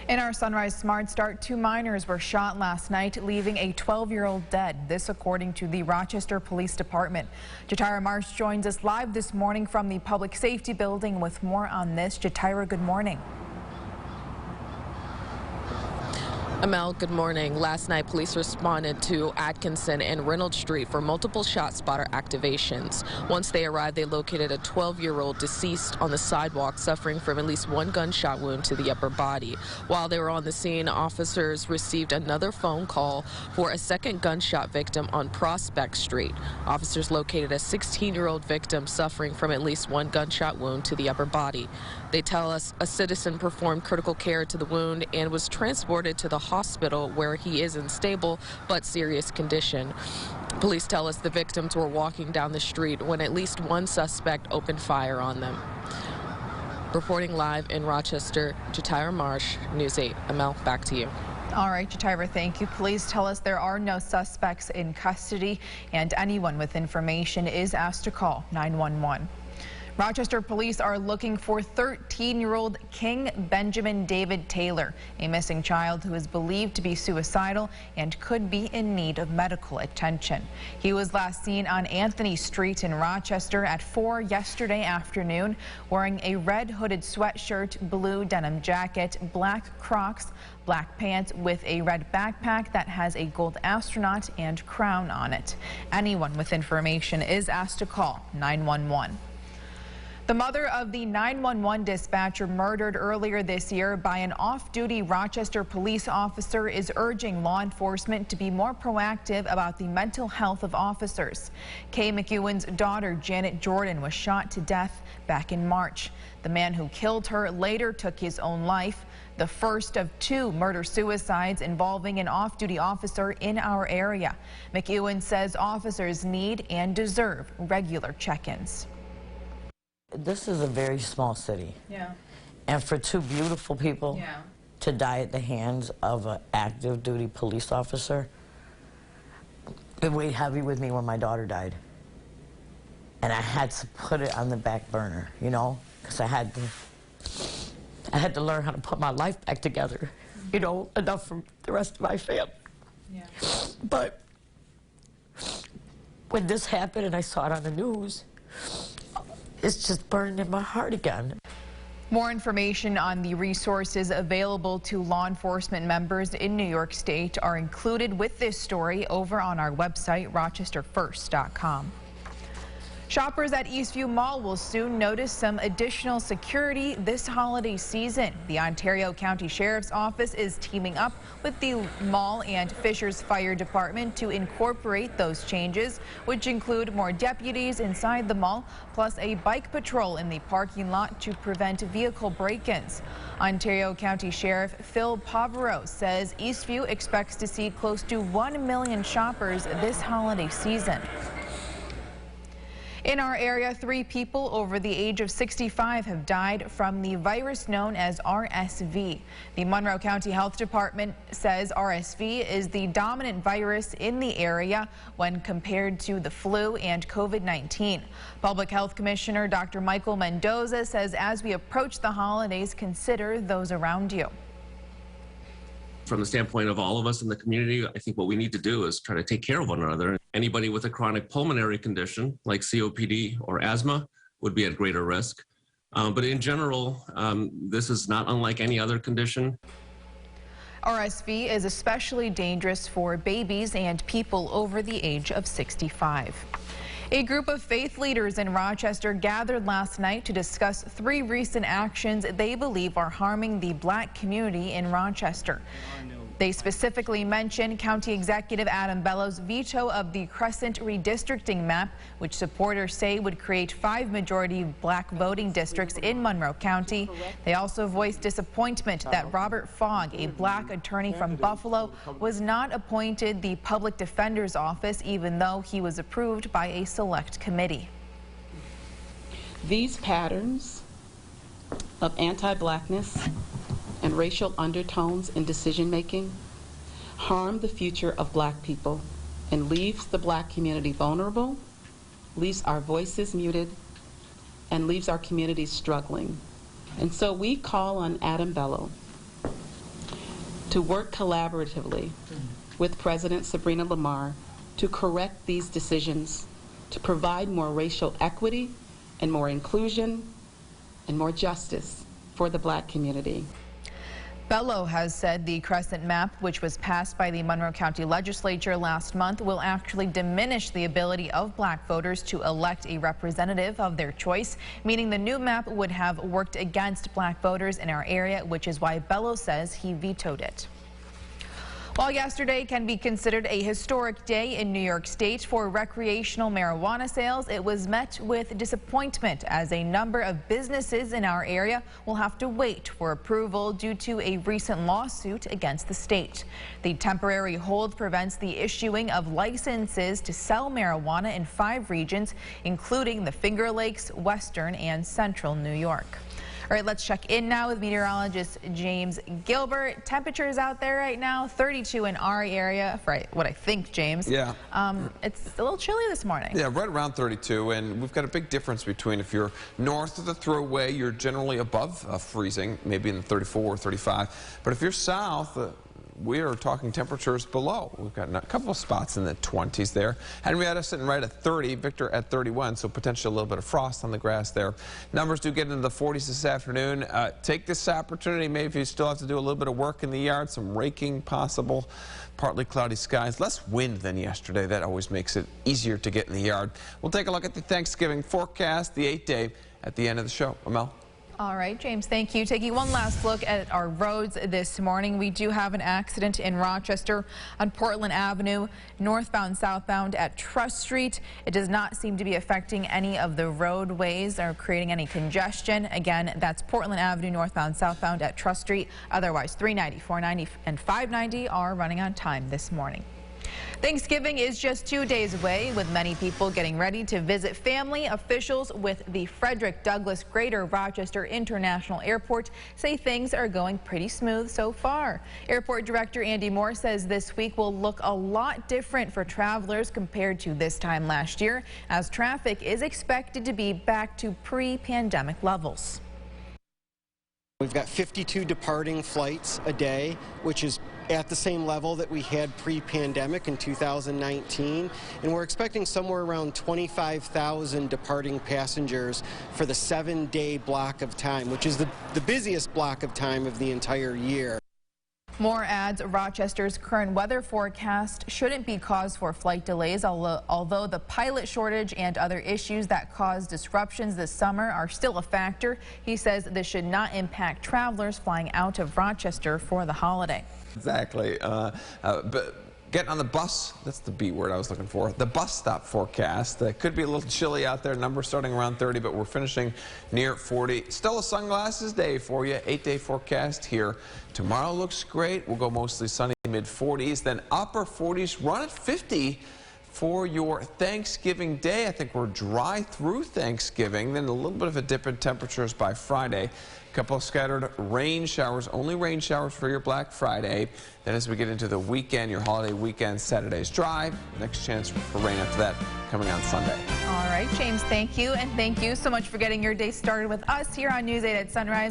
In our Sunrise Smart Start, 2 minors were shot last night, leaving a 12-year-old dead. This according to the Rochester Police Department. Jatira Marsh joins us live this morning from the Public Safety Building with more on this. Jatira, good morning. Amel, good morning. Last night, police responded to Atkinson and Reynolds Street for multiple shot spotter activations. Once they arrived, they located a 12-year-old deceased on the sidewalk, suffering from at least 1 gunshot wound to the upper body. While they were on the scene, officers received another phone call for a second gunshot victim on Prospect Street. Officers located a 16-year-old victim suffering from at least 1 gunshot wound to the upper body. They tell us a citizen performed critical care to the wound and was transported to the hospital where he is in stable but serious condition. Police tell us the victims were walking down the street when at least 1 suspect opened fire on them. Reporting live in Rochester, Jatira Marsh, News 8. Amel, back to you. All right, Jatira, thank you. Police tell us there are no suspects in custody, and anyone with information is asked to call 911. Rochester police are looking for 13-year-old King Benjamin David Taylor, a missing child who is believed to be suicidal and could be in need of medical attention. He was last seen on Anthony Street in Rochester at 4 yesterday afternoon, wearing a red hooded sweatshirt, blue denim jacket, black Crocs, black pants with a red backpack that has a gold astronaut and crown on it. Anyone with information is asked to call 911. The mother of the 911 dispatcher murdered earlier this year by an off-duty Rochester police officer is urging law enforcement to be more proactive about the mental health of officers. Kay McEwen's daughter, Janet Jordan, was shot to death back in March. The man who killed her later took his own life, the first of 2 murder-suicides involving an off-duty officer in our area. McEwen says officers need and deserve regular check-ins. This is a very small city. Yeah. And for 2 beautiful people to die at the hands of an active duty police officer, it weighed heavy with me when my daughter died. And I had to put it on the back burner, you know, because I had to learn how to put my life back together, you know, enough for the rest of my family. Yeah. But when this happened and I saw it on the news, it's just burning in my heart again. More information on the resources available to law enforcement members in New York State are included with this story over on our website, rochesterfirst.com. Shoppers at Eastview Mall will soon notice some additional security this holiday season. The Ontario County Sheriff's Office is teaming up with the mall and Fishers Fire Department to incorporate those changes, which include more deputies inside the mall, plus a bike patrol in the parking lot to prevent vehicle break-ins. Ontario County Sheriff Phil Povereau says Eastview expects to see close to 1 million shoppers this holiday season. In our area, 3 people over the age of 65 have died from the virus known as RSV. The Monroe County Health Department says RSV is the dominant virus in the area when compared to the flu and COVID-19. Public Health Commissioner Dr. Michael Mendoza says as we approach the holidays, consider those around you. From the standpoint of all of us in the community, I think what we need to do is try to take care of one another. Anybody with a chronic pulmonary condition like COPD or asthma would be at greater risk. But in general, this is not unlike any other condition. RSV is especially dangerous for babies and people over the age of 65. A group of faith leaders in Rochester gathered last night to discuss 3 recent actions they believe are harming the Black community in Rochester. They specifically mentioned County Executive Adam Bellows' veto of the Crescent redistricting map, which supporters say would create 5 majority Black voting districts in Monroe County. They also voiced disappointment that Robert Fogg, a Black attorney from Buffalo, was not appointed the Public Defender's Office, even though he was approved by a select committee. These patterns of anti-Blackness and racial undertones in decision-making harm the future of Black people and leaves the Black community vulnerable, leaves our voices muted, and leaves our communities struggling. And so we call on Adam Bellows to work collaboratively with President Sabrina Lamar to correct these decisions, to provide more racial equity and more inclusion and more justice for the Black community. Bello has said the Crescent Map, which was passed by the Monroe County Legislature last month, will actually diminish the ability of Black voters to elect a representative of their choice, meaning the new map would have worked against Black voters in our area, which is why Bello says he vetoed it. While yesterday can be considered a historic day in New York State for recreational marijuana sales, it was met with disappointment as a number of businesses in our area will have to wait for approval due to a recent lawsuit against the state. The temporary hold prevents the issuing of licenses to sell marijuana in 5 regions, including the Finger Lakes, Western, and Central New York. All right, let's check in now with meteorologist James Gilbert. Temperatures out there right now, 32 in our area, for what I think, James. Yeah. It's a little chilly this morning. Yeah, right around 32, and we've got a big difference between if you're north of the Thruway, you're generally above freezing, maybe in the 34 or 35. But if you're south, we are talking temperatures below. We've got a couple of spots in the 20s there. Henrietta sitting right at 30, Victor at 31, so potentially a little bit of frost on the grass there. Numbers do get into the 40s this afternoon. Take this opportunity, maybe if you still have to do a little bit of work in the yard, some raking possible. Partly cloudy skies, less wind than yesterday. That always makes it easier to get in the yard. We'll take a look at the Thanksgiving forecast, the 8-day, at the end of the show. Amel? All right, James, thank you. Taking one last look at our roads this morning, we do have an accident in Rochester on Portland Avenue, northbound, southbound at Trust Street. It does not seem to be affecting any of the roadways or creating any congestion. Again, that's Portland Avenue, northbound, southbound at Trust Street. Otherwise, 390, 490, and 590 are running on time this morning. Thanksgiving is just 2 days away, with many people getting ready to visit family. Officials with the Frederick Douglass Greater Rochester International Airport say things are going pretty smooth so far. Airport Director Andy Moore says this week will look a lot different for travelers compared to this time last year, as traffic is expected to be back to pre-pandemic levels. We've got 52 departing flights a day, which is at the same level that we had pre-pandemic in 2019, and we're expecting somewhere around 25,000 departing passengers for the 7-day block of time, which is the busiest block of time of the entire year. Moore adds Rochester's current weather forecast shouldn't be cause for flight delays, although the pilot shortage and other issues that caused disruptions this summer are still a factor. He says this should not impact travelers flying out of Rochester for the holiday. Exactly. But getting on the bus, that's the B word I was looking for. The bus stop forecast. It could be a little chilly out there. Numbers starting around 30, but we're finishing near 40. Still a sunglasses day for you. 8-day forecast here. Tomorrow looks great. We'll go mostly sunny, mid-40s, then upper 40s, run at 50 for your Thanksgiving day. I think we're dry through Thanksgiving, then a little bit of a dip in temperatures by Friday. A couple of scattered rain showers, only rain showers for your Black Friday. Then as we get into the weekend, your holiday weekend, Saturday's dry. Next chance for rain after that coming on Sunday. All right, James, thank you. And thank you so much for getting your day started with us here on News 8 at Sunrise.